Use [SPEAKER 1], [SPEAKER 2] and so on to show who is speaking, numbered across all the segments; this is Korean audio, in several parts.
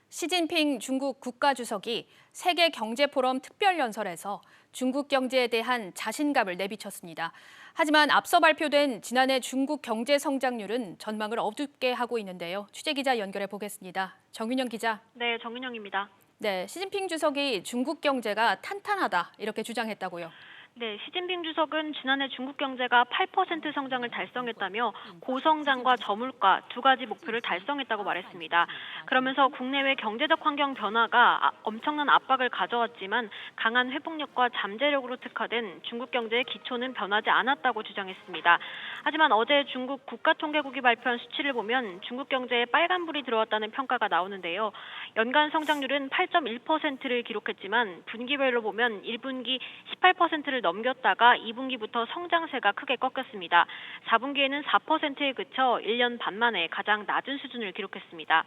[SPEAKER 1] 시진핑 중국 국가주석이 세계경제포럼 특별연설에서 중국 경제에 대한 자신감을 내비쳤습니다. 하지만 앞서 발표된 지난해 중국 경제 성장률은 전망을 어둡게 하고 있는데요. 취재기자 연결해 보겠습니다. 정윤영 기자.
[SPEAKER 2] 네, 정윤영입니다.
[SPEAKER 1] 네, 시진핑 주석이 중국 경제가 탄탄하다 이렇게 주장했다고요.
[SPEAKER 2] 네, 시진핑 주석은 지난해 중국 경제가 8% 성장을 달성했다며 고성장과 저물가 두 가지 목표를 달성했다고 말했습니다. 그러면서 국내외 경제적 환경 변화가 엄청난 압박을 가져왔지만 강한 회복력과 잠재력으로 특화된 중국 경제의 기초는 변하지 않았다고 주장했습니다. 하지만 어제 중국 국가통계국이 발표한 수치를 보면 중국 경제에 빨간불이 들어왔다는 평가가 나오는데요. 연간 성장률은 8.1%를 기록했지만 분기별로 보면 1분기 18%를 넘겼다가 2분기부터 성장세가 크게 꺾였습니다. 4분기에는 4%에 그쳐 1년 반 만에 가장 낮은 수준을 기록했습니다.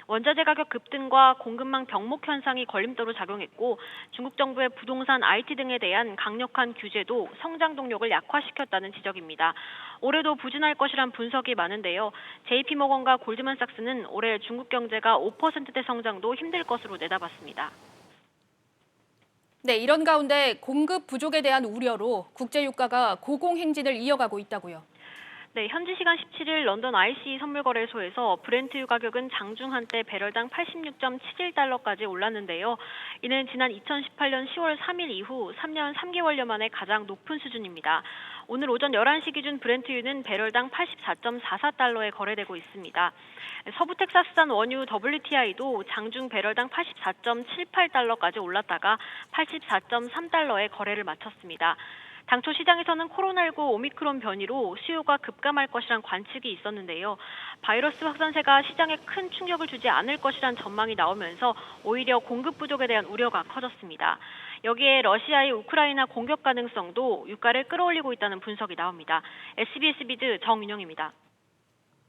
[SPEAKER 2] 원자재 가격 급등과 공급망 병목 현상이 걸림돌로 작용했고 중국 정부의 부동산, IT 등에 대한 강력한 규제도 성장 동력을 약화시켰다는 지적입니다. 올해도 부진할 것이란 분석이 많은데요. JP모건과 골드만삭스는 올해 중국 경제가 5%대 성장도 힘들 것으로 내다봤습니다.
[SPEAKER 1] 네, 이런 가운데 공급 부족에 대한 우려로 국제 유가가 고공행진을 이어가고 있다고요.
[SPEAKER 2] 네, 현지 시간 17일 런던 ICE 선물거래소에서 브렌트유 가격은 장중 한때 배럴당 86.71달러까지 올랐는데요. 이는 지난 2018년 10월 3일 이후 3년 3개월여 만에 가장 높은 수준입니다. 오늘 오전 11시 기준 브렌트유는 배럴당 84.44달러에 거래되고 있습니다. 서부 텍사스산 원유 WTI도 장중 배럴당 84.78달러까지 올랐다가 84.3달러에 거래를 마쳤습니다. 당초 시장에서는 코로나19 오미크론 변이로 수요가 급감할 것이란 관측이 있었는데요. 바이러스 확산세가 시장에 큰 충격을 주지 않을 것이란 전망이 나오면서 오히려 공급 부족에 대한 우려가 커졌습니다. 여기에 러시아의 우크라이나 공격 가능성도 유가를 끌어올리고 있다는 분석이 나옵니다. SBS 비즈 정윤영입니다.